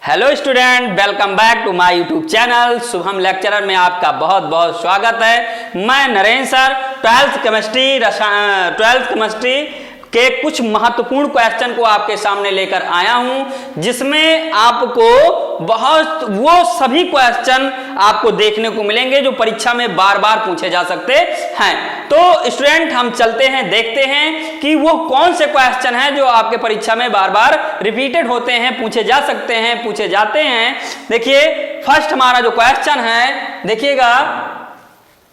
Hello student, welcome back to my YouTube channel Shubham lecturer में आपका बहुत बहुत स्वागत है। मैं नरेंद्र सर 12th केमिस्ट्री के कुछ महत्वपूर्ण क्वेश्चन को आपके सामने लेकर आया हूं, जिसमें आपको वो सभी क्वेश्चन आपको देखने को मिलेंगे जो परीक्षा में बार बार पूछे जा सकते हैं। तो स्टूडेंट, हम चलते हैं, देखते हैं कि वो कौन से क्वेश्चन हैं जो आपके परीक्षा में बार बार रिपीटेड होते हैं, पूछे जा सकते हैं, पूछे जाते हैं। देखिए, फर्स्ट हमारा जो क्वेश्चन है, देखिएगा,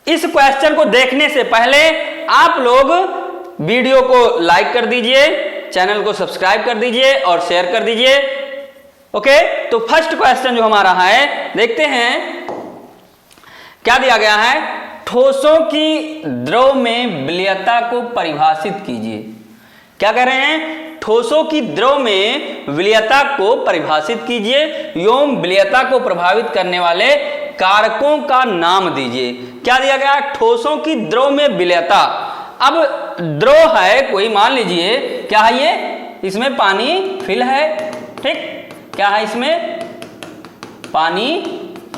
इस क्वेश्चन को देखने से पहले आप लोग वीडियो को लाइक कर दीजिए, चैनल को सब्सक्राइब कर दीजिए और शेयर कर दीजिए। ओके, तो फर्स्ट क्वेश्चन जो हमारा है, देखते हैं क्या दिया गया है। ठोसों की द्रव में विलयता को परिभाषित कीजिए। क्या कह रहे हैं? ठोसों की द्रव में विलयता को परिभाषित कीजिए एवं विलयता को प्रभावित करने वाले कारकों का नाम दीजिए। क्या दिया गया? ठोसों की द्रव में विलयता। अब द्रव है कोई, मान लीजिए क्या है ये, इसमें पानी फिल है, ठीक, क्या है इसमें पानी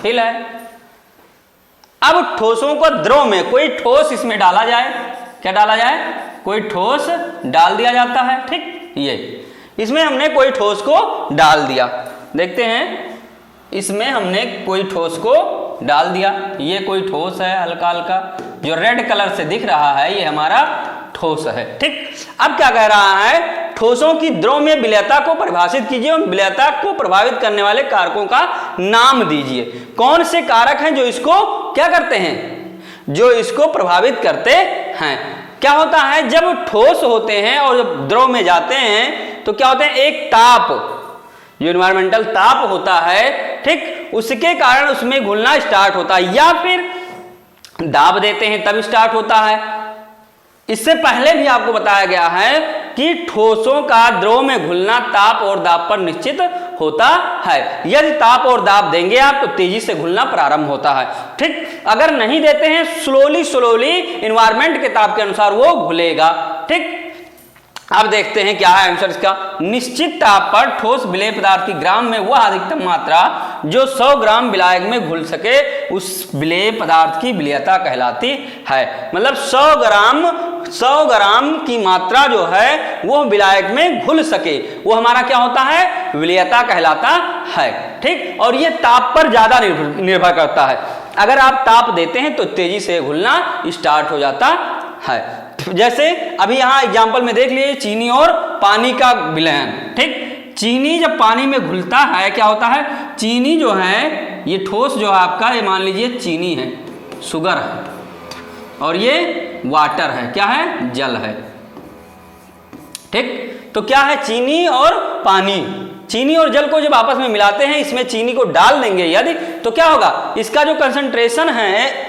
फिल है। अब ठोसों को द्रव में कोई ठोस इसमें डाला जाए, क्या डाला जाए? कोई ठोस डाल दिया जाता है, ठीक, ये इसमें हमने कोई ठोस को डाल दिया। देखते हैं, इसमें हमने कोई ठोस को डाल दिया, ये कोई ठोस है, हल्का हल्का जो रेड कलर से दिख रहा है, ये हमारा ठोस है, ठीक। अब क्या कह रहा है? ठोसों की द्रव में विलयता को परिभाषित कीजिए और विलयता को प्रभावित करने वाले कारकों का नाम दीजिए। कौन से कारक हैं जो इसको क्या करते हैं, जो इसको प्रभावित करते हैं? क्या होता है, जब ठोस होते हैं और जब द्रव में जाते हैं तो क्या होते हैं, एक ताप, जो इन्वायरमेंटल ताप होता है, ठीक, उसके कारण उसमें घुलना स्टार्ट होता है, या फिर दाब देते हैं तब स्टार्ट होता है। इससे पहले भी आपको बताया गया है कि ठोसों का द्रव में घुलना ताप और दाब पर निश्चित होता है। यदि ताप और दाब देंगे आप तो तेजी से घुलना प्रारंभ होता है, ठीक। अगर नहीं देते हैं, स्लोली इन्वायरमेंट के ताप के अनुसार वो घुलेगा, ठीक। अब देखते हैं क्या है आंसर इसका। निश्चित ताप पर ठोस विलेय पदार्थ की ग्राम में वह अधिकतम मात्रा जो 100 ग्राम विलायक में घुल सके उस विलेय पदार्थ की विलयता कहलाती है। मतलब 100 ग्राम की मात्रा जो है वो विलायक में घुल सके, वो हमारा क्या होता है? विलयता कहलाता है, ठीक। और ये ताप पर ज्यादा निर्भर करता है। अगर आप ताप देते हैं तो तेजी से घुलना स्टार्ट हो जाता है। जैसे अभी यहां एग्जांपल में देख लिए, चीनी और पानी का विलयन, ठीक। चीनी जब पानी में घुलता है क्या होता है? चीनी जो है, ये ठोस जो है आपका, ये मान लीजिए चीनी है, शुगर है, और ये वाटर है, क्या है? जल है, ठीक। तो क्या है? चीनी और पानी, चीनी और जल को जब आपस में मिलाते हैं, इसमें चीनी को डाल देंगे यदि, तो क्या होगा? इसका जो कंसंट्रेशन है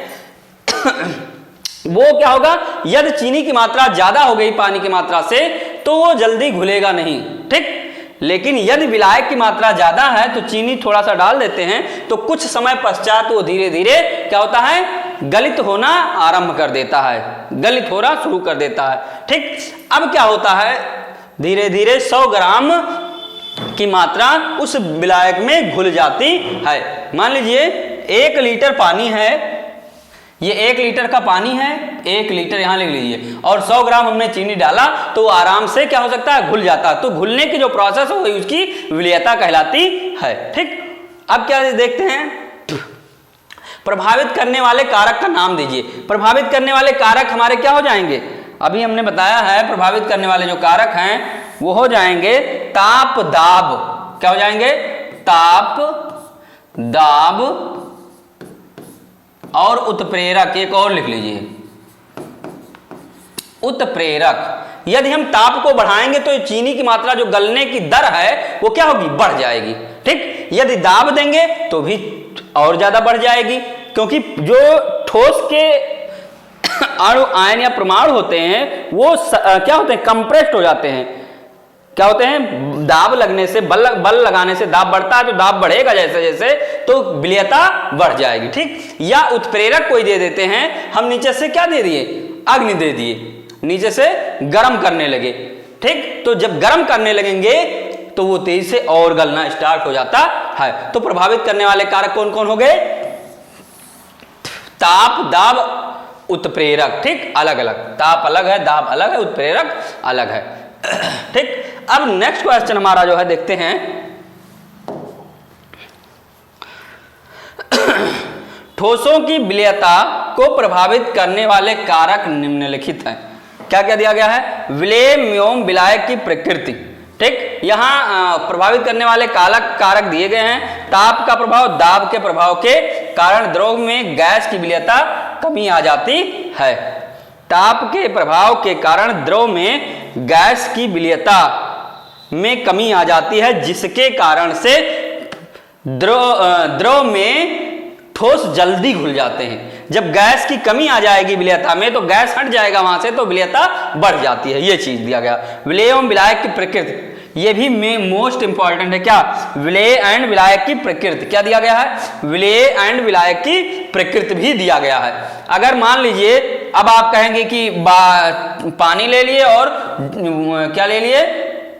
वो क्या होगा? यदि चीनी की मात्रा ज्यादा हो गई पानी की मात्रा से तो वो जल्दी घुलेगा नहीं, ठीक। लेकिन यदि विलायक की मात्रा ज्यादा है तो चीनी थोड़ा सा डाल देते हैं तो कुछ समय पश्चात वो धीरे धीरे क्या होता है? गलित होना आरंभ कर देता है, गलित होना शुरू कर देता है, ठीक। अब क्या होता है? धीरे धीरे 100 ग्राम की मात्रा उस विलायक में घुल जाती है। मान लीजिए 1 लीटर पानी है, ये 1 लीटर का पानी है, 1 लीटर यहां लिख लीजिए, और 100 ग्राम हमने चीनी डाला तो आराम से क्या हो सकता है? घुल जाता है। तो घुलने की जो प्रोसेस है उसकी विलयता कहलाती है, ठीक। अब क्या देखते हैं, प्रभावित करने वाले कारक का नाम दीजिए। प्रभावित करने वाले कारक हमारे क्या हो जाएंगे? अभी हमने बताया है प्रभावित करने वाले जो कारक हैं वो हो जाएंगे ताप दाब। क्या हो जाएंगे? ताप दाब और उत्प्रेरक। एक और लिख लीजिए, उत्प्रेरक। यदि हम ताप को बढ़ाएंगे तो चीनी की मात्रा जो गलने की दर है वो क्या होगी? बढ़ जाएगी, ठीक। यदि दाब देंगे तो भी और ज्यादा बढ़ जाएगी, क्योंकि जो ठोस के अणु, आयन या परमाणु होते हैं वो क्या होते हैं? कंप्रेस्ड हो जाते हैं। क्या होते हैं? दाब लगने से, बल लगाने से दाब बढ़ता है, तो दाब बढ़ेगा जैसे जैसे तो विलयता बढ़ जाएगी, ठीक। या उत्प्रेरक कोई दे देते हैं हम, नीचे से क्या दे दिए? अग्नि दे दिए, नीचे से गर्म करने लगे, ठीक। तो जब गर्म करने लगेंगे तो वो तेजी से और गलना स्टार्ट हो जाता है। तो प्रभावित करने वाले कारक कौन कौन हो गए? ताप, दाब, उत्प्रेरक। ठीक, अलग अलग, ताप अलग है, दाब अलग है, उत्प्रेरक अलग है। ठीक, अब नेक्स्ट क्वेश्चन हमारा जो है देखते हैं, ठोसों की विलयता को प्रभावित करने वाले कारक निम्नलिखित हैं। क्या क्या दिया गया है? विलेय एवं विलायक की प्रकृति। ठीक, यहाँ प्रभावित करने वाले कारक दिए गए हैं। ताप का प्रभाव, दाब के प्रभाव के कारण द्रव में गैस की विलयता कमी आ जाती है। ताप के प्रभाव के कारण द्रव में गैस की विलयता में कमी आ जाती है, जिसके कारण से द्रव में ठोस जल्दी घुल जाते हैं। जब गैस की कमी आ जाएगी विलयता में तो गैस हट जाएगा वहां से, तो विलयता बढ़ जाती है। ये चीज दिया गया। विलेय एवं विलायक की प्रकृति, ये भी मोस्ट इंपॉर्टेंट है। क्या? विलेय एंड विलायक की प्रकृति। क्या दिया गया है? विलेय एंड विलायक की प्रकृति भी दिया गया है। अगर मान लीजिए अब आप कहेंगे कि पानी ले लिए और क्या ले लिए?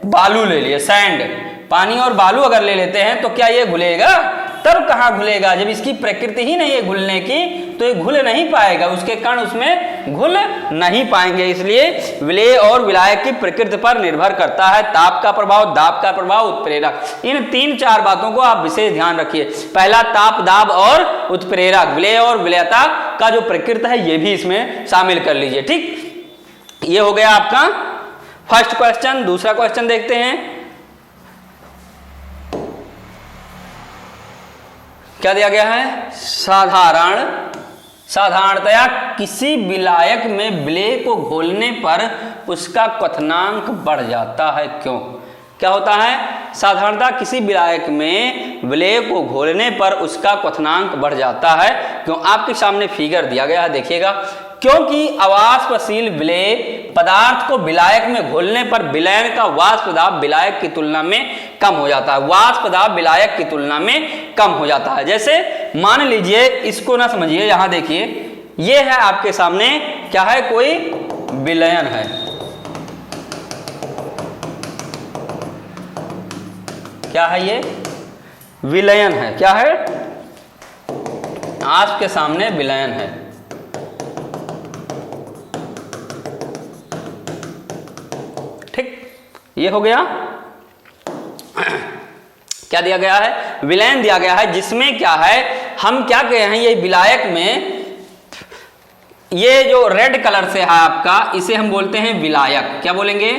बालू ले लिए, सैंड। पानी और बालू अगर ले लेते हैं तो क्या ये घुलेगा? तब कहाँ घुलेगा? जब इसकी प्रकृति ही नहीं है घुलने की, तो ये घुल नहीं पाएगा, उसके कण उसमें घुल नहीं पाएंगे। इसलिए विलेय और विलायक की प्रकृति पर निर्भर करता है ताप का प्रभाव, दाब का प्रभाव, उत्प्रेरक। इन 3-4 बातों को आप विशेष ध्यान रखिए। पहला ताप, दाब और उत्प्रेरक, विलेय और विलयता का जो प्रकृति है ये भी इसमें शामिल कर लीजिए। ठीक, ये हो गया आपका फर्स्ट क्वेश्चन। दूसरा क्वेश्चन देखते हैं, क्या दिया गया है? साधारणतया किसी विलायक में विलेय को घोलने पर उसका क्वथनांक बढ़ जाता है, क्यों? क्या होता है? साधारणतः किसी विलायक में विलेय को घोलने पर उसका क्वथनांक बढ़ जाता है, क्यों? आपके सामने फिगर दिया गया है, देखिएगा। क्योंकि अवाष्पशील विलेय पदार्थ को विलायक में घोलने पर विलयन का वाष्प दाब विलायक की तुलना में कम हो जाता है। वाष्प दाब विलायक की तुलना में कम हो जाता है। जैसे मान लीजिए, इसको ना समझिए, यहां देखिए, ये है आपके सामने, क्या है? कोई विलयन है। क्या है ये? विलयन है। क्या है? आपके सामने विलयन है। ठीक, ये हो गया। क्या दिया गया है? विलयन दिया गया है, जिसमें क्या है, हम क्या कह रहे हैं, ये विलायक में ये जो रेड कलर से है आपका, इसे हम बोलते हैं विलायक। क्या बोलेंगे?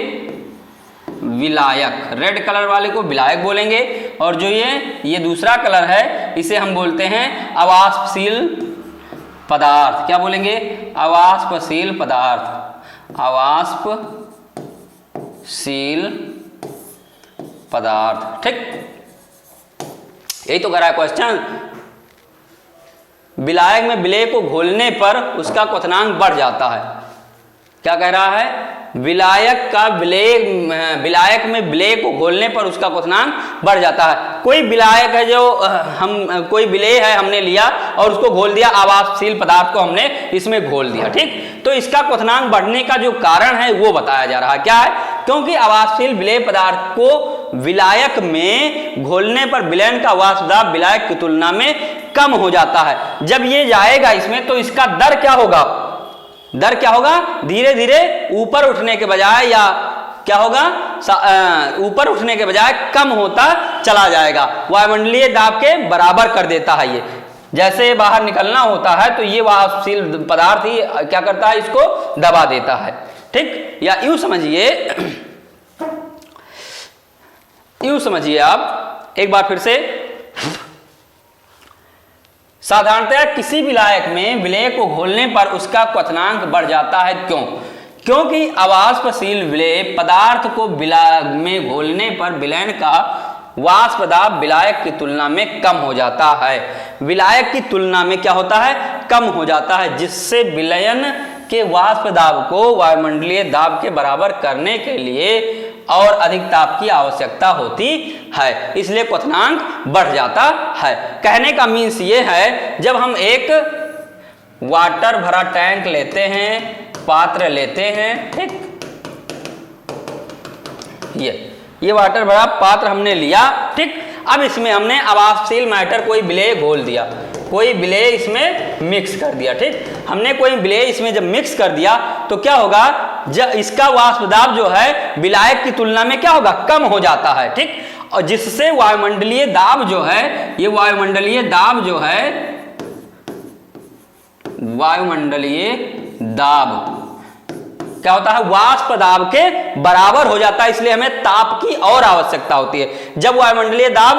विलायक। रेड कलर वाले को विलायक बोलेंगे, और जो ये दूसरा कलर है इसे हम बोलते हैं अवाष्पशील पदार्थ। क्या बोलेंगे? अवाष्पशील पदार्थ। अवाष्पशील पदार्थ। ठीक, यही तो कह रहा है क्वेश्चन। विलायक में विलेय को घोलने पर उसका क्वथनांक बढ़ जाता है। क्या कह रहा है? विलायक में विलेय को घोलने पर उसका क्वथनांक बढ़ जाता है। कोई विलायक है जो कोई विलेय है, हमने लिया और उसको घोल दिया, अवाष्पशील पदार्थ को हमने इसमें घोल दिया। ठीक, तो इसका क्वथनांक बढ़ने का जो कारण है वो बताया जा रहा है। क्या है? क्योंकि अवाष्पशील विलेय पदार्थ को विलायक में घोलने पर विलयन का वाष्प दाब विलायक की तुलना में कम हो जाता है। जब ये जाएगा इसमें तो इसका दर क्या होगा? दर क्या होगा? धीरे धीरे ऊपर उठने के बजाय, या क्या होगा, ऊपर उठने के बजाय कम होता चला जाएगा। वायुमंडलीय दाब के बराबर कर देता है। ये जैसे बाहर निकलना होता है तो ये वाष्पशील पदार्थ ही क्या करता है, इसको दबा देता है। ठीक, या यूं समझिए आप एक बार फिर से, साधारणतया किसी विलायक में विलेय को घोलने पर उसका क्वथनांक बढ़ जाता है, क्यों? क्योंकि अवाष्पशील विलेय पदार्थ को विलायक में घोलने पर विलयन का वाष्प दाब विलायक की तुलना में कम हो जाता है। विलायक की तुलना में क्या होता है? कम हो जाता है, जिससे विलयन के वाष्प दाब को वायुमंडलीय दाब के बराबर करने के लिए और अधिक ताप की आवश्यकता होती है, इसलिए क्वथनांक बढ़ जाता है। कहने का मीन्स ये है, जब हम एक वाटर भरा टैंक लेते हैं, पात्र लेते हैं, ठीक, ये ये वाटर भरा पात्र हमने लिया, ठीक। अब इसमें हमने अवाष्पशील मैटर कोई विलेय घोल दिया, कोई विलेय इसमें मिक्स कर दिया, ठीक। हमने कोई विलेय इसमें जब मिक्स कर दिया तो क्या होगा, जब इसका वाष्प दाब जो है विलायक की तुलना में क्या होगा, कम हो जाता है, ठीक। और जिससे वायुमंडलीय दाब जो है, ये वायुमंडलीय दाब जो है, वायुमंडलीय दाब क्या होता है, वाष्प दाब के बराबर हो जाता है। इसलिए हमें ताप की और आवश्यकता होती है। जब वायुमंडलीय दाब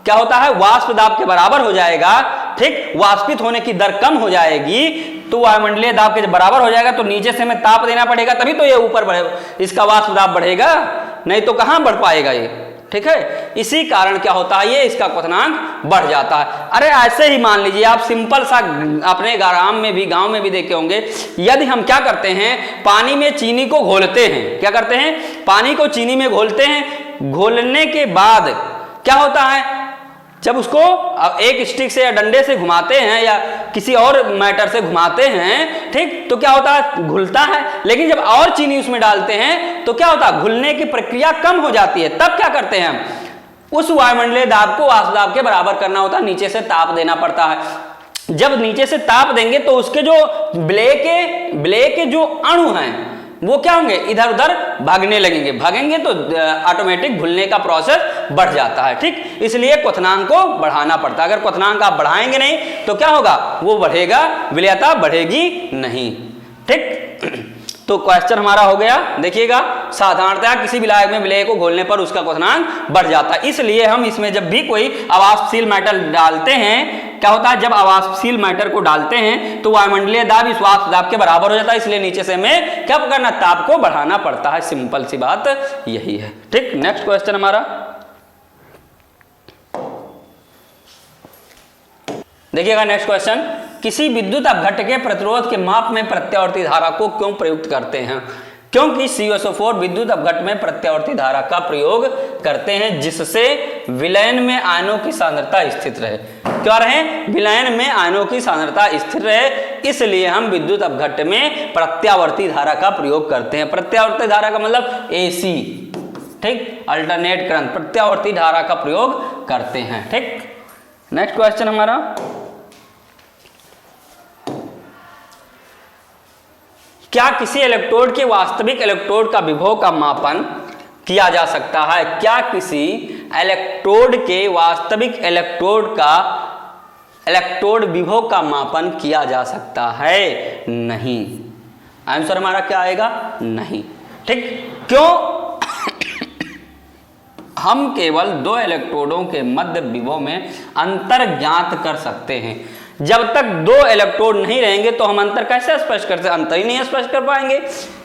क्या होता है, वाष्प दाब के बराबर हो जाएगा, ठीक, वाष्पित होने की दर कम हो जाएगी, तो वायुमंडलीय दाब के जब बराबर हो जाएगा तो नीचे से हमें ताप देना पड़ेगा, तभी तो ये ऊपर बढ़ेगा, इसका वाष्प दाब बढ़ेगा, नहीं तो कहां बढ़ पाएगा ये, ठीक है। इसी कारण क्या होता है, ये इसका क्वथनांक बढ़ जाता है। अरे ऐसे ही मान लीजिए आप सिंपल सा अपने गांव में भी देखे होंगे, यदि हम क्या करते हैं, पानी में चीनी को घोलते हैं, क्या करते हैं, पानी को चीनी में घोलते हैं, घोलने के बाद क्या होता है, जब उसको एक स्टिक से या डंडे से घुमाते हैं या किसी और मैटर से घुमाते हैं, ठीक, तो क्या होता है, घुलता है। लेकिन जब और चीनी उसमें डालते हैं तो क्या होता है, घुलने की प्रक्रिया कम हो जाती है। तब क्या करते हैं हम, उस वायुमंडलीय दाब को वाष्प दाब के बराबर करना होता है, नीचे से ताप देना पड़ता है। जब नीचे से ताप देंगे तो उसके जो विलेय के जो अणु हैं वो क्या होंगे, इधर उधर भागने लगेंगे, भागेंगे तो ऑटोमेटिक घुलने का प्रोसेस बढ़ जाता है, ठीक। इसलिए क्वथनांक को बढ़ाना पड़ता है। अगर क्वथनांक आप बढ़ाएंगे नहीं तो क्या होगा, वो बढ़ेगा, विलेयता बढ़ेगी नहीं, ठीक। तो क्वेश्चन हमारा हो गया, देखिएगा, साधारणतया किसी विलायक में विलेय को घोलने पर उसका क्वथनांक बढ़ जाता है। इसलिए हम इसमें जब भी कोई अवाष्पशील मैटर डालते हैं, क्या होता है, जब अवाष्पशील मैटर को डालते हैं तो वायुमंडलीय दाब इस वाष्प दाब के बराबर हो जाता है। इसलिए नीचे से हमें क्या करना, ताप को बढ़ाना पड़ता है। सिंपल सी बात यही है, ठीक। नेक्स्ट क्वेश्चन हमारा देखिएगा, नेक्स्ट क्वेश्चन, किसी विद्युत अपघट्ट के प्रतिरोध के माप में प्रत्यावर्ती धारा को क्यों प्रयुक्त करते हैं। क्योंकि CuSO4 विद्युत अपघट्ट में प्रत्यावर्ती धारा का प्रयोग करते हैं, जिससे विलयन में आयनों की सांद्रता स्थिर रहे। क्या रहे, विलयन में आयनों की सांद्रता स्थिर रहे, इसलिए हम विद्युत अपघट्ट में प्रत्यावर्ती धारा का प्रयोग करते हैं। प्रत्यावर्ती धारा का मतलब AC, ठीक, अल्टरनेट करंट, प्रत्यावर्ती धारा का प्रयोग करते हैं, ठीक। नेक्स्ट क्वेश्चन हमारा, क्या किसी इलेक्ट्रोड के वास्तविक इलेक्ट्रोड का विभव का मापन किया जा सकता है। क्या किसी इलेक्ट्रोड के वास्तविक इलेक्ट्रोड विभव का मापन किया जा सकता है, नहीं। आंसर हमारा क्या आएगा, नहीं, ठीक। क्यों, हम केवल दो इलेक्ट्रोडों के मध्य विभव में अंतर ज्ञात कर सकते हैं। जब तक दो इलेक्ट्रोड नहीं रहेंगे तो हम अंतर कैसे स्पष्ट कर सकते, अंतर ही नहीं स्पष्ट कर पाएंगे।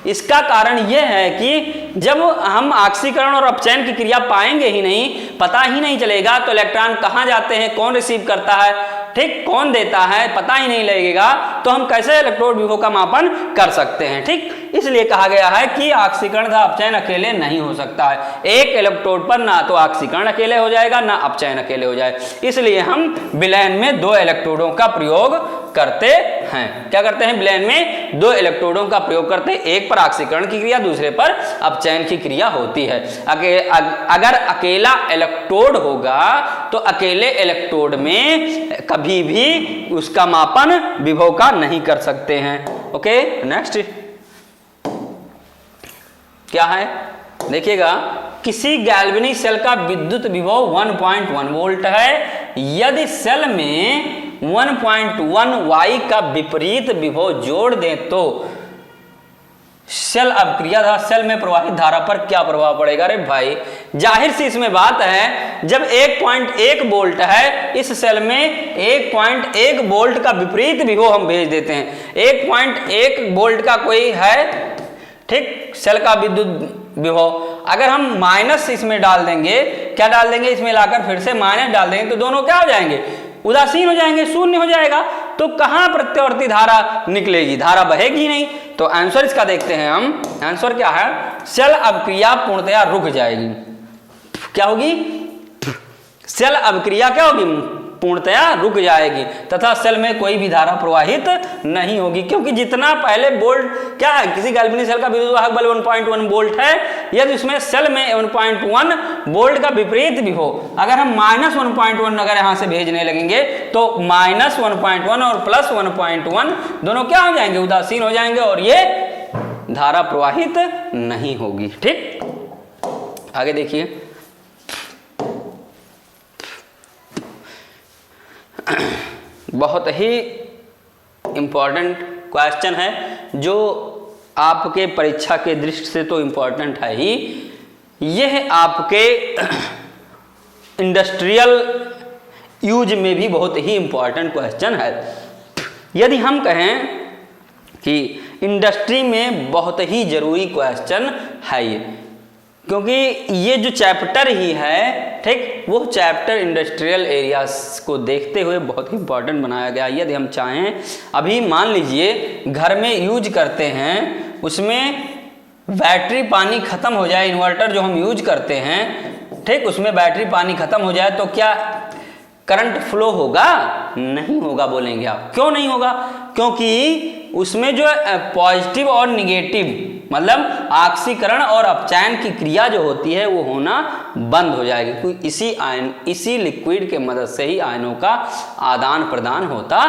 इसका कारण यह है कि जब हम ऑक्सीकरण और अपचयन की क्रिया पाएंगे ही नहीं, पता ही नहीं चलेगा, तो इलेक्ट्रॉन कहाँ जाते हैं, कौन रिसीव करता है, ठीक, कौन देता है, पता ही नहीं लगेगा, तो हम कैसे इलेक्ट्रोड विभव का मापन कर सकते हैं, ठीक। इसलिए कहा गया है कि ऑक्सीकरण तथा अपचयन अकेले नहीं हो सकता है। एक इलेक्ट्रोड पर ना तो ऑक्सीकरण अकेले हो जाएगा, ना अपचयन अकेले हो जाए। इसलिए हम विलयन में दो इलेक्ट्रोडों का प्रयोग करते हैं। क्या करते हैं, विलयन में दो इलेक्ट्रोडों का प्रयोग करते हैं, एक पर ऑक्सीकरण की क्रिया, दूसरे पर अपचयन की क्रिया होती है। अगर अकेला इलेक्ट्रोड होगा तो अकेले इलेक्ट्रोड में कभी भी उसका मापन विभव का नहीं कर सकते हैं। ओके, नेक्स्ट क्या है, देखिएगा, किसी गैल्वेनिक सेल का विद्युत विभव 1.1 वोल्ट है। यदि सेल में 1.1 वाई का विपरीत विभव जोड़ दें तो सेल अवक्रिया सेल में प्रवाहित धारा पर क्या प्रभाव पड़ेगा। अरे भाई, जाहिर सी इसमें बात है, जब 1.1 वोल्ट है, इस सेल में 1.1 वोल्ट का विपरीत विभव हम भेज देते हैं। 1.1 वोल्ट का कोई है, ठीक, सेल का विद्युत विभव, अगर हम माइनस इसमें डाल देंगे, क्या डाल देंगे, इसमें लाकर फिर से माइनस डाल देंगे, तो दोनों क्या हो जाएंगे, उदासीन हो जाएंगे, शून्य हो जाएगा। तो कहां प्रत्यावर्ती धारा निकलेगी, धारा बहेगी नहीं। तो आंसर इसका देखते हैं हम, आंसर क्या है, सेल अवक्रिया पूर्णतया रुक जाएगी। क्या होगी, सेल अवक्रिया क्या होगी, पूर्णतया रुक जाएगी तथा सेल में कोई भी धारा प्रवाहित नहीं होगी, क्योंकि जितना पहले वोल्ट क्या है, किसी गैल्वेनिक सेल का विद्युत वाहक बल 1.1 वोल्ट है, यदि उसमें सेल में 1.1 वोल्ट का विपरीत भी हो, अगर हम -1.1 अगर यहाँ से भेजने लगेंगे तो -1.1 और +1.1 दोनों क्या हो जाएंगे, उदासीन हो जाएंगे और ये धारा प्रवाहित नहीं होगी। ठीक, आगे देखिए। बहुत ही इंपॉर्टेंट क्वेश्चन है जो आपके परीक्षा के दृष्टि से तो इंपॉर्टेंट है ही, यह आपके इंडस्ट्रियल यूज में भी बहुत ही इंपॉर्टेंट क्वेश्चन है। यदि हम कहें कि इंडस्ट्री में बहुत ही जरूरी क्वेश्चन है ये, क्योंकि ये जो चैप्टर ही है, ठीक, वो चैप्टर इंडस्ट्रियल एरियाज को देखते हुए बहुत ही इंपॉर्टेंट बनाया गया। यदि हम चाहें, अभी मान लीजिए घर में यूज करते हैं, उसमें बैटरी पानी खत्म हो जाए, इन्वर्टर जो हम यूज करते हैं, ठीक, उसमें बैटरी पानी खत्म हो जाए तो क्या करंट फ्लो होगा? नहीं होगा बोलेंगे आप। क्यों नहीं होगा? क्योंकि उसमें जो पॉजिटिव और निगेटिव मतलब ऑक्सीकरण और अपचयन की क्रिया जो होती है वो होना बंद हो जाएगी, क्योंकि इसी लिक्विड के मदद से ही आयनों का आदान प्रदान होता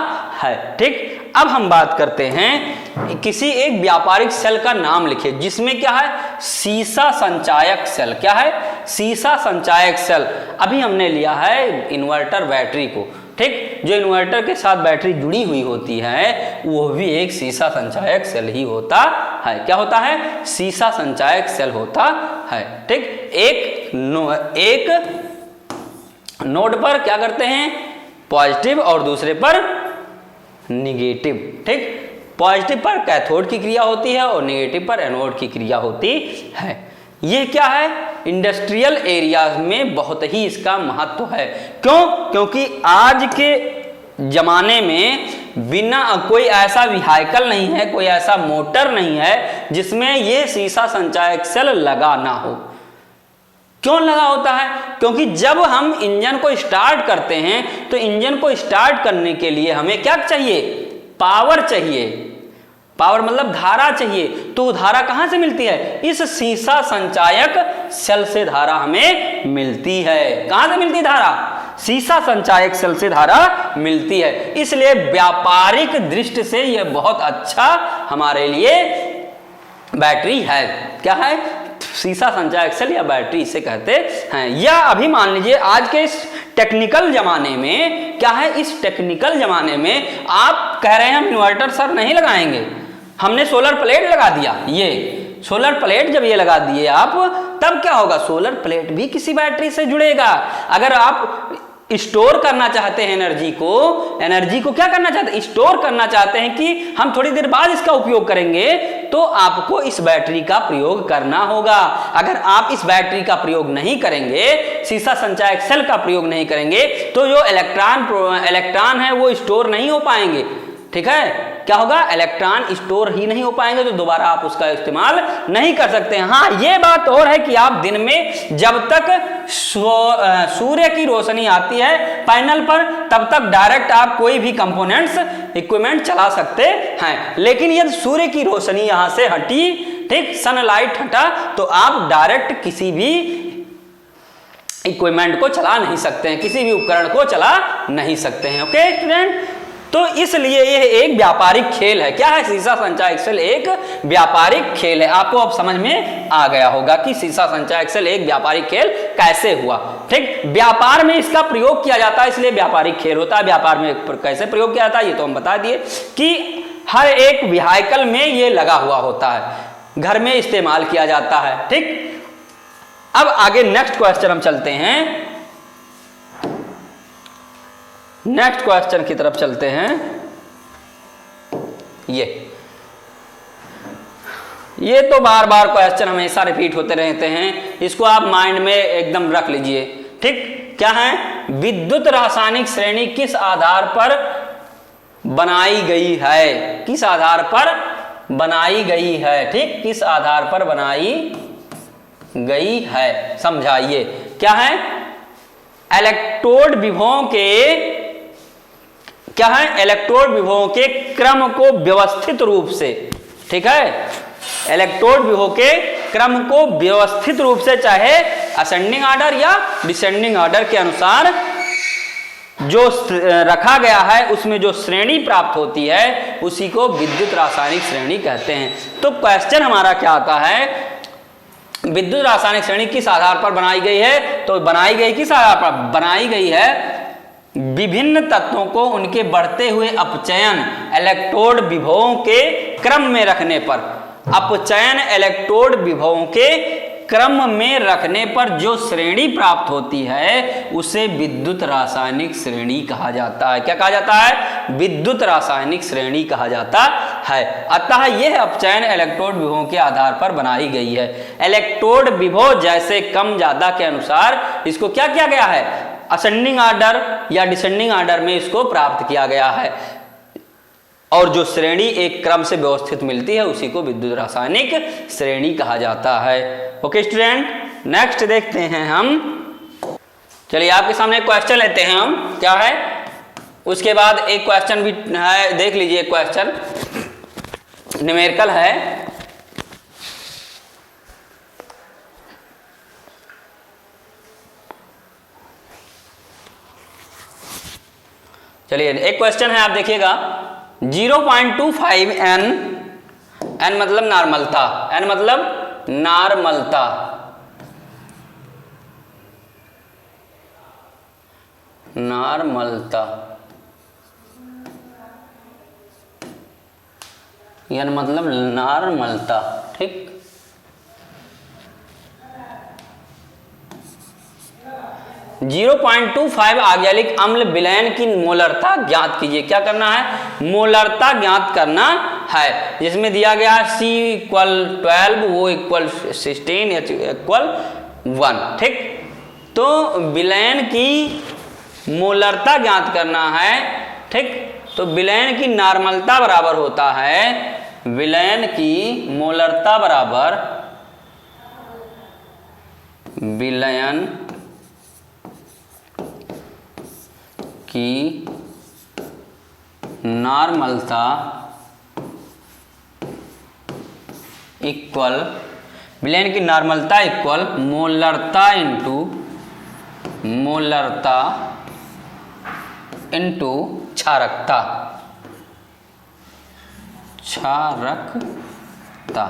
है। ठीक, अब हम बात करते हैं किसी एक व्यापारिक सेल का नाम लिखिए जिसमें क्या है, सीसा संचायक सेल। क्या है? सीसा संचायक सेल। अभी हमने लिया है इन्वर्टर बैटरी को, ठीक, जो इन्वर्टर के साथ बैटरी जुड़ी हुई होती है वो भी एक सीसा संचायक सेल ही होता है। क्या होता है? सीसा संचायक सेल होता है। ठीक, एक नोड पर क्या करते हैं, पॉजिटिव और दूसरे पर निगेटिव। ठीक, पॉजिटिव पर कैथोड की क्रिया होती है और निगेटिव पर एनोड की क्रिया होती है। ये क्या है, इंडस्ट्रियल एरियाज में बहुत ही इसका महत्व है। क्यों? क्योंकि आज के जमाने में बिना कोई ऐसा व्हीकल नहीं है, कोई ऐसा मोटर नहीं है जिसमें ये सीसा संचायक सेल लगा ना हो। क्यों लगा होता है? क्योंकि जब हम इंजन को स्टार्ट करते हैं तो इंजन को स्टार्ट करने के लिए हमें क्या चाहिए, पावर चाहिए। पावर मतलब धारा चाहिए। तो धारा कहां से मिलती है? इस सीसा संचायक सेल से धारा हमें मिलती है। कहां से मिलती है धारा? सीसा संचायक सेल से धारा मिलती है। इसलिए व्यापारिक दृष्टि से यह बहुत अच्छा हमारे लिए बैटरी है। क्या है? सीसा संचायक सेल या बैटरी इसे कहते हैं। या अभी मान लीजिए आज के इस टेक्निकल जमाने में क्या है, इस टेक्निकल जमाने में आप कह रहे हैं हम इन्वर्टर सर नहीं लगाएंगे, हमने सोलर प्लेट लगा दिया। ये सोलर प्लेट जब ये लगा दिए आप, तब क्या होगा, सोलर प्लेट भी किसी बैटरी से जुड़ेगा। अगर आप स्टोर करना चाहते हैं एनर्जी को क्या करना चाहते हैं, स्टोर करना चाहते हैं कि हम थोड़ी देर बाद इसका उपयोग करेंगे, तो आपको इस बैटरी का प्रयोग करना होगा। अगर आप इस बैटरी का प्रयोग नहीं करेंगे, सीसा संचायक सेल का प्रयोग नहीं करेंगे, तो जो इलेक्ट्रॉन है वो स्टोर नहीं हो पाएंगे। ठीक है, क्या होगा, इलेक्ट्रॉन स्टोर ही नहीं हो पाएंगे, तो दोबारा आप उसका इस्तेमाल नहीं कर सकते हैं। हाँ, ये बात और है कि आप दिन में जब तक सूर्य की रोशनी आती है पैनल पर, तब तक डायरेक्ट आप कोई भी कंपोनेंट्स इक्विपमेंट चला सकते हैं। लेकिन यदि सूर्य की रोशनी यहां से हटी, ठीक, सनलाइट हटा, तो आप डायरेक्ट किसी भी इक्विपमेंट को चला नहीं सकते हैं, किसी भी उपकरण को चला नहीं सकते हैं। ओके स्टूडेंट, तो इसलिए यह एक व्यापारिक खेल है। क्या है? सीसा संचायक सेल एक व्यापारिक खेल है। आपको अब समझ में आ गया होगा कि सीसा संचायक सेल एक व्यापारिक खेल कैसे हुआ। ठीक, व्यापार में इसका प्रयोग किया जाता है, इसलिए व्यापारिक खेल होता है। व्यापार में कैसे प्रयोग किया जाता है ये तो हम बता दिए कि हर एक व्हीकल में ये लगा हुआ होता है, घर में इस्तेमाल किया जाता है। ठीक, अब आगे नेक्स्ट क्वेश्चन हम चलते हैं, नेक्स्ट क्वेश्चन की तरफ चलते हैं। ये तो बार बार क्वेश्चन हमेशा रिपीट होते रहते हैं, इसको आप माइंड में एकदम रख लीजिए। ठीक, क्या है, विद्युत रासायनिक श्रेणी किस आधार पर बनाई गई है? किस आधार पर बनाई गई है? ठीक, किस आधार पर बनाई गई है, समझाइए। क्या है, इलेक्ट्रोड विभवों के क्या है, इलेक्ट्रोड विभवों के क्रम को व्यवस्थित रूप से, ठीक है, इलेक्ट्रोड विभव के क्रम को व्यवस्थित रूप से, चाहे असेंडिंग ऑर्डर या डिसेंडिंग ऑर्डर के अनुसार जो रखा गया है उसमें जो श्रेणी प्राप्त होती है उसी को विद्युत रासायनिक श्रेणी कहते हैं। तो क्वेश्चन हमारा क्या आता है, विद्युत रासायनिक श्रेणी किस आधार पर बनाई गई है, तो बनाई गई किस आधार पर, बनाई गई है विभिन्न तत्वों को उनके बढ़ते हुए अपचयन इलेक्ट्रोड विभवों के क्रम में रखने पर, अपचयन इलेक्ट्रोड विभवों के क्रम में रखने पर जो श्रेणी प्राप्त होती है उसे विद्युत रासायनिक श्रेणी कहा जाता है। क्या कहा जाता है, विद्युत रासायनिक श्रेणी कहा जाता है। अतः यह अपचयन इलेक्ट्रोड विभवों के आधार पर बनाई गई है। इलेक्ट्रोड विभव जैसे कम ज्यादा के अनुसार इसको क्या किया गया है, असेंडिंग ऑर्डर या डिसेंडिंग ऑर्डर में इसको प्राप्त किया गया है, और जो श्रेणी एक क्रम से व्यवस्थित मिलती है उसी को विद्युत रासायनिक श्रेणी कहा जाता है। ओके स्टूडेंट, नेक्स्ट देखते हैं हम, चलिए आपके सामने एक क्वेश्चन लेते हैं हम, क्या है, उसके बाद एक क्वेश्चन भी है, देख लीजिए, क्वेश्चन न्यूमेरिकल है। चलिए एक क्वेश्चन है, आप देखिएगा, 0.25 n मतलब नॉर्मलता, n मतलब नॉर्मलता, नॉर्मलता, n मतलब नॉर्मलता, ठीक। 0.25 आग्यालिक अम्ल विलयन की मोलरता ज्ञात कीजिए। क्या करना है, मोलरता ज्ञात करना है, जिसमें दिया गया C = 12, O = 16, H = 1, ठीक। तो विलयन की मोलरता ज्ञात करना है, ठीक। तो विलयन की नॉर्मलता बराबर होता है, विलयन की मोलरता बराबर विलयन की नॉर्मलता इक्वल, विलयन की नॉर्मलता इक्वल मोलरता इंटू मोलरता इंटू क्षारकता, क्षारकता।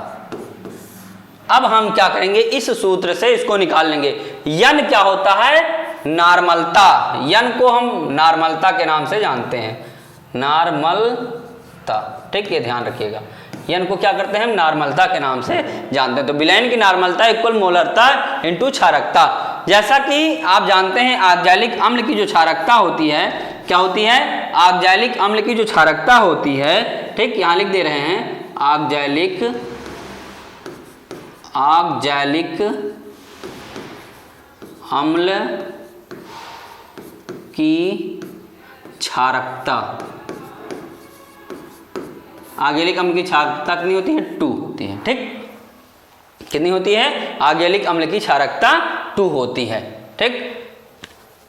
अब हम क्या करेंगे, इस सूत्र से इसको निकाल लेंगे। यन क्या होता है, नॉर्मलता, यन को हम नॉर्मलता के नाम से जानते हैं, नॉर्मलता, ठीक, ये ध्यान रखिएगा, यन को क्या करते हैं हम नॉर्मलता के नाम से जानते हैं। तो विलयन की नॉर्मलता इक्वल मोलरता इंटू क्षारकता। जैसा कि आप जानते हैं आग्जालिक अम्ल की जो क्षारकता होती है, क्या होती है, आग्जालिक अम्ल की जो क्षारकता होती है, ठीक, यहां लिख दे रहे हैं, आग्जालिक अम्ल की क्षारकता, आग्यालिक अम्ल की क्षारकता कितनी होती है, 2 होती है, ठीक। कितनी होती है, आग्यालिक अम्ल की क्षारकता 2 होती है, ठीक।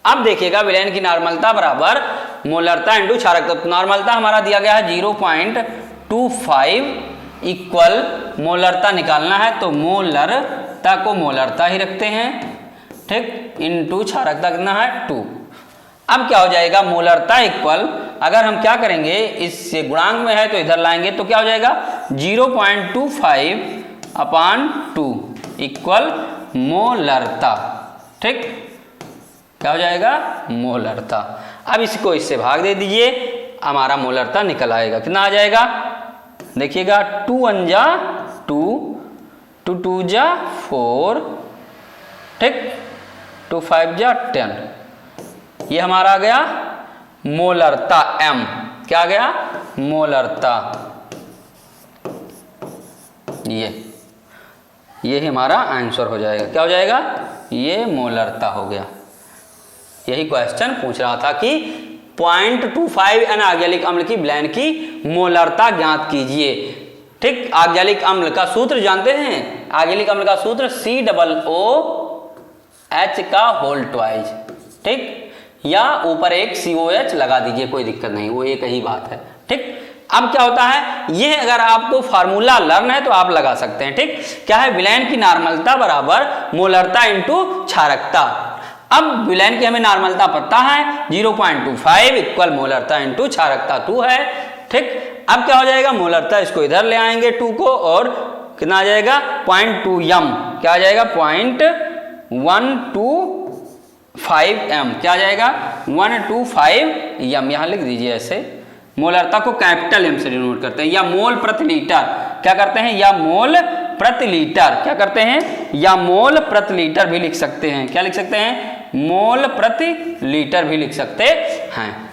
अब देखिएगा विलयन की नॉर्मलता बराबर मोलरता इंटू क्षारकता। नॉर्मलता हमारा दिया गया है 0.25 इक्वल मोलरता निकालना है, तो मोलरता को मोलरता ही रखते हैं, ठीक, इंटू क्षारकता कितना है 2। अब क्या हो जाएगा, मोलरता इक्वल, अगर हम क्या करेंगे, इससे गुणांक में है तो इधर लाएंगे तो क्या हो जाएगा, 0.25/2 इक्वल मोलरता, ठीक, क्या हो जाएगा, मोलरता। अब इसको इससे भाग दे दीजिए, हमारा मोलरता निकल आएगा, कितना आ जाएगा, देखिएगा, 2 1 जा 2, 2 2 जा 4, ठीक, 2 5 जा 10, ये हमारा आ गया मोलरता m, क्या आ गया, मोलरता, ये हमारा आंसर हो जाएगा, क्या हो जाएगा, ये मोलरता हो गया। यही क्वेश्चन पूछ रहा था कि 0.25 n आग्यालिक अम्ल की विलयन की मोलरता ज्ञात कीजिए, ठीक। आग्यालिक अम्ल का सूत्र जानते हैं, आग्यालिक अम्ल का सूत्र COOH, ठीक। या ऊपर एक COH लगा दीजिए, कोई दिक्कत नहीं, वो एक ही बात है। ठीक, अब क्या होता है, ये अगर आपको फार्मूला लर्न है तो आप लगा सकते हैं। ठीक, क्या है, विलयन की नॉर्मलता बराबर मोलरता इंटू क्षारकता। अब विलयन की हमें नॉर्मलता पता है 0.25 इक्वल मोलरता इंटू क्षारकता 2 है। ठीक, अब क्या हो जाएगा, मोलरता इसको इधर ले आएंगे 2 को, और कितना आ जाएगा 0.2 m, क्या आ जाएगा 0.125 m, क्या आ जाएगा 125 m, यहां लिख दीजिए ऐसे। मोलरता को कैपिटल M से डिनोट करते हैं, या मोल प्रति लीटर क्या करते हैं, या मोल प्रति लीटर क्या करते हैं, या मोल प्रति लीटर भी लिख सकते हैं। क्या लिख सकते हैं, मोल प्रति लीटर भी लिख सकते हैं।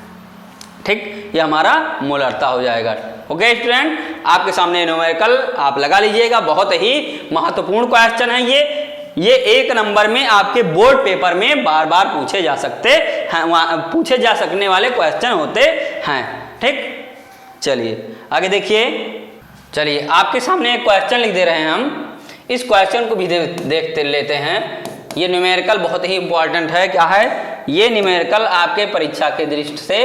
ठीक, ये हमारा मोलरता हो जाएगा। ओके स्टूडेंट, आपके सामने न्यूमेरिकल आप लगा लीजिएगा, बहुत ही महत्वपूर्ण क्वेश्चन है ये 1 नंबर में आपके बोर्ड पेपर में बार बार पूछे जा सकते हैं, पूछे जा सकने वाले क्वेश्चन होते हैं। ठीक, चलिए आगे देखिए। चलिए आपके सामने एक क्वेश्चन लिख दे रहे हैं हम, इस क्वेश्चन को भी देखते लेते हैं। ये न्यूमेरिकल बहुत ही इंपॉर्टेंट है। क्या है, ये न्यूमेरिकल आपके परीक्षा के दृष्टि से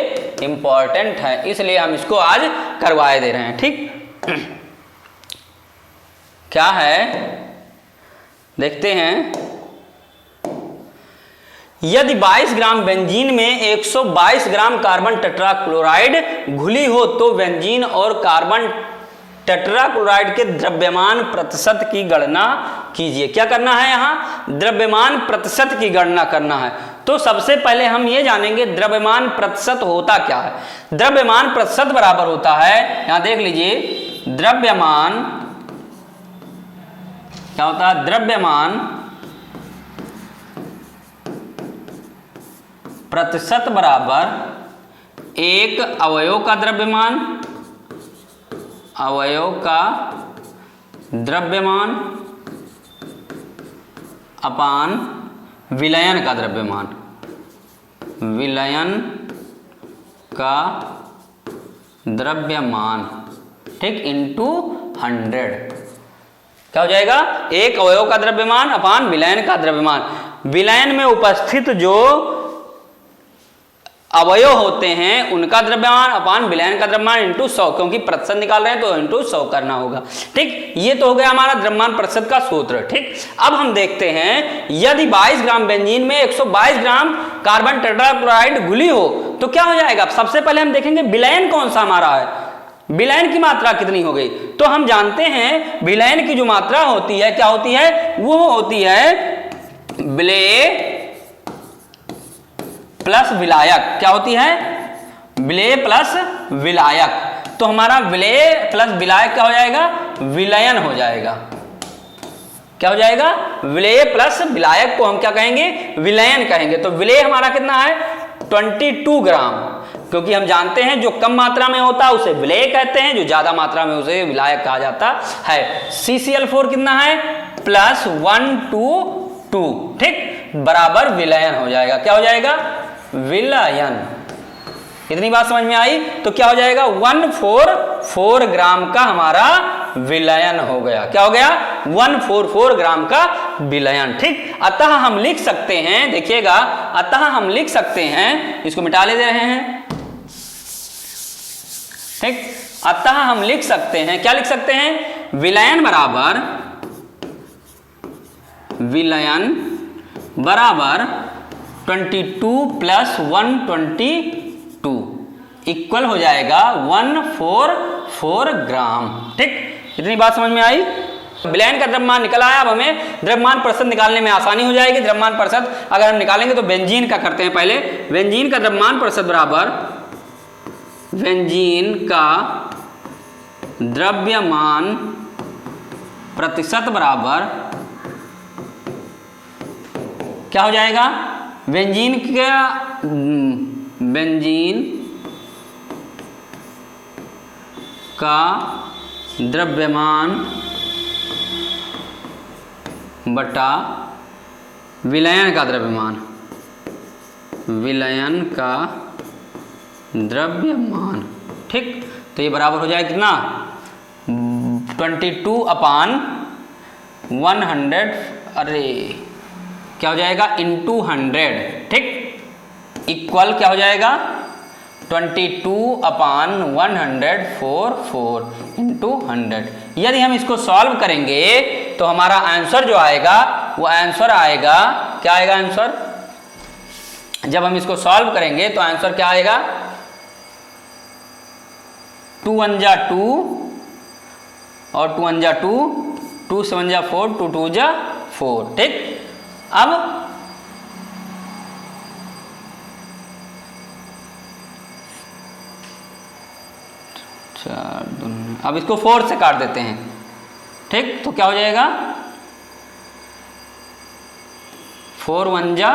इंपॉर्टेंट है, इसलिए हम इसको आज करवाए दे रहे हैं। ठीक, क्या है देखते हैं। यदि 22 ग्राम बेंजीन में 122 ग्राम कार्बन टेट्राक्लोराइड घुली हो तो बेंजीन और कार्बन टेट्राक्लोराइड के द्रव्यमान प्रतिशत की गणना कीजिए। क्या करना है, यहाँ द्रव्यमान प्रतिशत की गणना करना है। तो सबसे पहले हम ये जानेंगे द्रव्यमान प्रतिशत होता क्या है। द्रव्यमान प्रतिशत बराबर होता है, यहाँ देख लीजिए, द्रव्यमान क्या होता है, द्रव्यमान प्रतिशत बराबर एक अवयव का द्रव्यमान, अवयव का द्रव्यमान अपान विलयन का द्रव्यमान, विलयन का द्रव्यमान। ठीक, इंटू 100 क्या हो जाएगा, एक अवयव का द्रव्यमान अपान विलयन का द्रव्यमान। विलयन में उपस्थित जो अवयव होते हैं उनका द्रव्यमान अपान विलयन का द्रव्यमान इंटू 100, क्योंकि प्रतिशत निकाल रहे हैं तो इंटू 100 करना होगा। ठीक, ये तो हो गया हमारा द्रव्यमान प्रतिशत का सूत्र। ठीक, अब हम देखते हैं यदि 22 ग्राम बेंजीन में 122 ग्राम कार्बन टेट्राक्लोराइड घुली हो तो क्या हो जाएगा। सबसे पहले हम देखेंगे विलयन कौन सा हमारा है, विलयन की मात्रा कितनी हो गई। तो हम जानते हैं विलयन की जो मात्रा होती है क्या होती है, वो होती है विलेय प्लस विलायक। क्या होती है, विलेय प्लस विलायक। तो हमारा विलेय प्लस विलायक क्या हो जाएगा, विलयन हो जाएगा। क्या हो जाएगा, विलेय प्लस विलायक को हम क्या कहेंगे, विलयन कहेंगे। तो विलेय हमारा कितना है 22 ग्राम, क्योंकि हम जानते हैं जो कम मात्रा में होता है उसे विलेय कहते हैं, जो ज्यादा मात्रा में उसे विलायक कहा जाता है। CCl4 कितना है प्लस 122। ठीक, बराबर विलयन हो जाएगा। क्या हो जाएगा, विलयन। इतनी बात समझ में आई। तो क्या हो जाएगा 144 ग्राम का हमारा विलयन हो गया। क्या हो गया 144 ग्राम का विलयन। ठीक, अतः हम लिख सकते हैं, देखिएगा, अतः हम लिख सकते हैं, इसको मिटा ले दे रहे हैं। ठीक, अतः हम लिख सकते हैं, क्या लिख सकते हैं, विलयन बराबर, विलयन बराबर 22 प्लस 122 इक्वल हो जाएगा 144 ग्राम। ठीक, इतनी बात समझ में आई। विलयन का द्रव्यमान निकल आया। अब हमें द्रव्यमान प्रतिशत निकालने में आसानी हो जाएगी। द्रव्यमान प्रतिशत अगर हम निकालेंगे तो बेंजीन का करते हैं पहले। बेंजीन का द्रव्यमान प्रतिशत बराबर बेंजीन का द्रव्यमान प्रतिशत बराबर क्या हो जाएगा, बेंजीन का द्रव्यमान बटा विलयन का द्रव्यमान, विलयन का द्रव्यमान। ठीक, तो ये बराबर हो जाएगा कितना 22/100, अरे क्या हो जाएगा इंटू 100। ठीक, इक्वल क्या हो जाएगा 22/104 इंटू 100। यदि हम इसको सॉल्व करेंगे तो हमारा आंसर जो आएगा वो आंसर आएगा, क्या आएगा आंसर, जब हम इसको सॉल्व करेंगे तो आंसर क्या आएगा 2 1 जा 2 और 2 1 जा 2, 2 7 जा 4, 2 2 जा 4। ठीक, अब अब इसको 4 से काट देते हैं। ठीक, तो क्या हो जाएगा 4 1 जा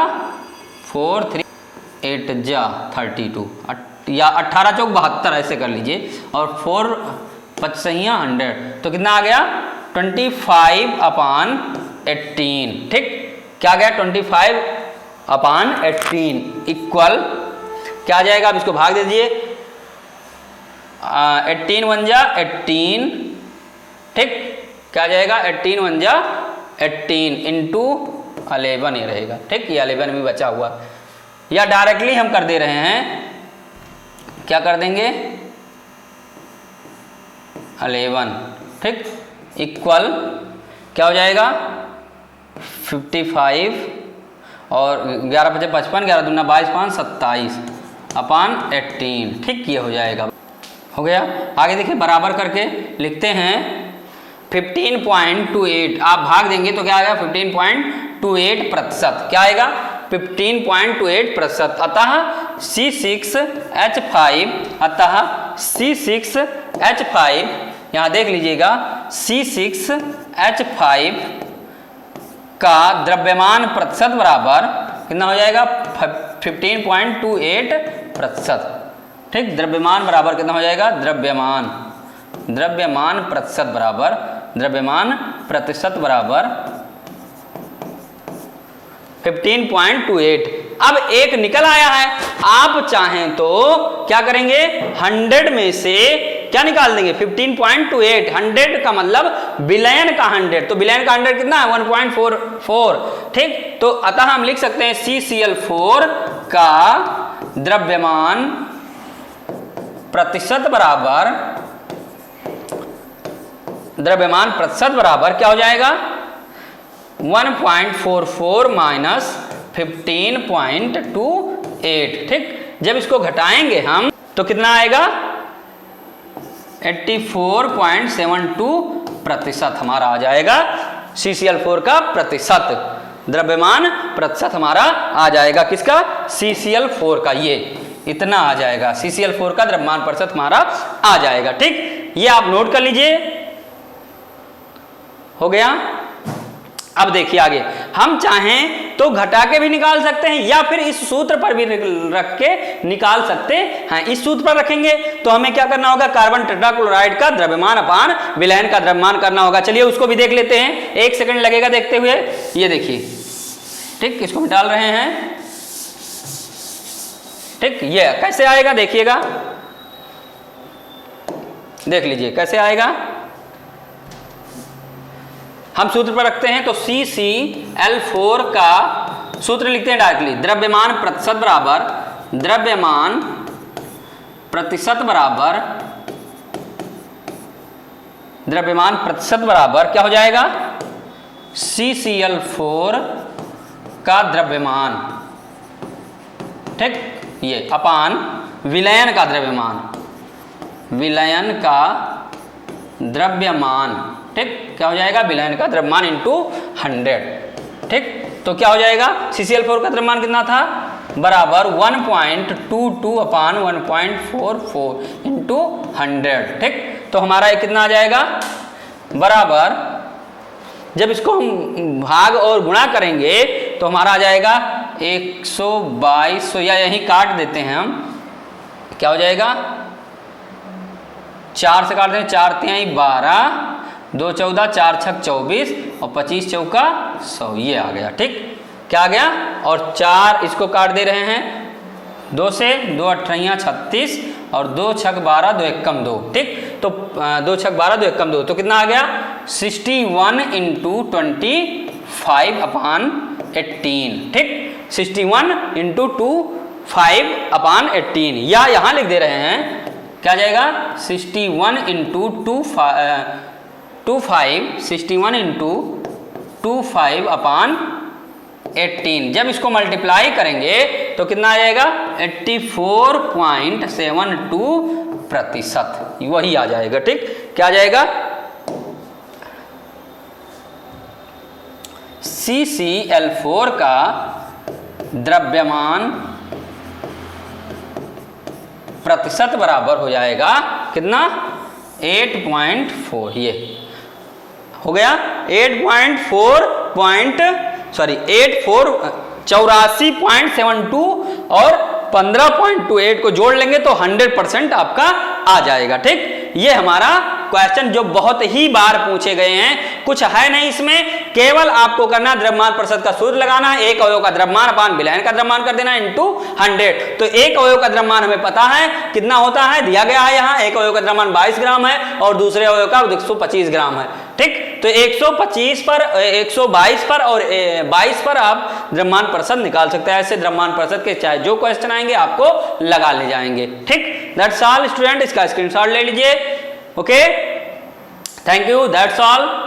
4, 3 8 जा 32 या 18 चौक 72 ऐसे कर लीजिए, और 4 5 100 तो कितना आ गया 25/18। ठीक, क्या गया 25/18 इक्वल क्या आ जाएगा, अब इसको भाग दे दीजिए, 18 1 जा 18। ठीक, क्या जाएगा 18 1 जा 18 इंटू 11 ये रहेगा। ठीक, ये 11 भी बचा हुआ, या डायरेक्टली हम कर दे रहे हैं, क्या कर देंगे 11। ठीक, इक्वल क्या हो जाएगा 55 और 11 5 55, 11 दूना 22 5 27/18। ठीक, ये हो जाएगा, हो गया। आगे देखिए बराबर करके लिखते हैं 15.28, आप भाग देंगे तो क्या आएगा 15.28%, क्या आएगा 15.28%। अतः C6H5, अतः C6H5 यहाँ देख लीजिएगा, C6H5 का द्रव्यमान प्रतिशत बराबर कितना हो जाएगा 15.28%। ठीक, द्रव्यमान बराबर कितना हो जाएगा, द्रव्यमान प्रतिशत बराबर 15.28। अब एक निकल आया है, आप चाहें तो क्या करेंगे 100 में से क्या निकाल देंगे 15.28, 100 का मतलब विलयन का 100, तो विलयन का 100 कितना है 1.44। ठीक, तो अतः हम लिख सकते हैं CCl4 का द्रव्यमान प्रतिशत बराबर क्या हो जाएगा 1.44 माइनस 15.28। ठीक, जब इसको घटाएंगे हम तो कितना आएगा 84.72% हमारा आ जाएगा। CCl4 का प्रतिशत, द्रव्यमान प्रतिशत हमारा आ जाएगा, किसका CCl4 का, ये इतना आ जाएगा, CCl4 का द्रव्यमान प्रतिशत हमारा आ जाएगा। ठीक, ये आप नोट कर लीजिए, हो गया। अब देखिए आगे, हम चाहें तो घटा के भी निकाल सकते हैं या फिर इस सूत्र पर भी रख के निकाल सकते हैं। इस सूत्र पर रखेंगे तो हमें क्या करना होगा, कार्बन टेट्राक्लोराइड का द्रव्यमान अपान विलयन का द्रव्यमान करना होगा। चलिए उसको भी देख लेते हैं, 1 सेकंड लगेगा देखते हुए। ये देखिए, ठीक, इसको भी डाल रहे हैं। ठीक, ये कैसे आएगा देखिएगा, देख लीजिए कैसे आएगा। हम सूत्र पर रखते हैं तो CCl4 का सूत्र लिखते हैं डायरेक्टली, द्रव्यमान प्रतिशत बराबर क्या हो जाएगा CCl4 का द्रव्यमान, ठीक, ये अपान विलयन का द्रव्यमान, ठीक, क्या हो जाएगा विलयन का द्रव्यमान इंटू 100। ठीक, तो क्या हो जाएगा CCl4 का द्रव्यमान कितना था बराबर 1.22/1.44 इंटू 100। ठीक, तो हमारा ये कितना आ जाएगा बराबर, जब इसको हम भाग और गुणा करेंगे तो हमारा आ जाएगा 122, या यहीं काट देते हैं हम, क्या हो जाएगा 4 से काट दें, 4 तिहाई 12, 2 14, 4 छक 24 और 25 चौका 100, ये आ गया। ठीक, क्या आ गया, और 4 इसको काट दे रहे हैं 2 से, 2 अट्ठाइयाँ 36 और 2 छक 12, 2 एकम 2। ठीक, तो 2 छक 12, 2 एकम 2, तो कितना आ गया 61 इंटू 25/18। ठीक, 61 इंटू 5/18 या यहां लिख दे रहे हैं क्या जाएगा 61 इंटू 2/18 जब इसको मल्टीप्लाई करेंगे तो कितना आ जाएगा 84.72% वही आ जाएगा। ठीक, क्या आ जाएगा CCl4 का द्रव्यमान प्रतिशत बराबर हो जाएगा कितना 8.4 ये हो गया 84.72 और 15.28 को जोड़ लेंगे तो 100% आपका आ जाएगा। ठीक, ये हमारा क्वेश्चन जो बहुत ही बार पूछे गए हैं, कुछ है नहीं इसमें, केवल आपको करना द्रव्यमान प्रतिशत का सूत्र लगाना है, एक अवयव का द्रव्यमान अपान विलयन का द्रव्यमान कर देना इनटू 100। तो एक अवयव का द्रव्यमान हमें पता है कितना होता है, दिया गया है यहाँ, एक अवयव का द्रव्यमान 22 ग्राम है और दूसरे अवयव का 125 ग्राम है। ठीक, तो 122 पर और 22 पर आप द्रव्यमान प्रतिशत निकाल सकते हैं। ऐसे द्रव्यमान प्रतिशत के चाहे जो क्वेश्चन आएंगे आपको लगा ले जाएंगे। ठीक, दैट्स ऑल स्टूडेंट, इसका स्क्रीनशॉट ले लीजिए। Okay, thank you, that's all.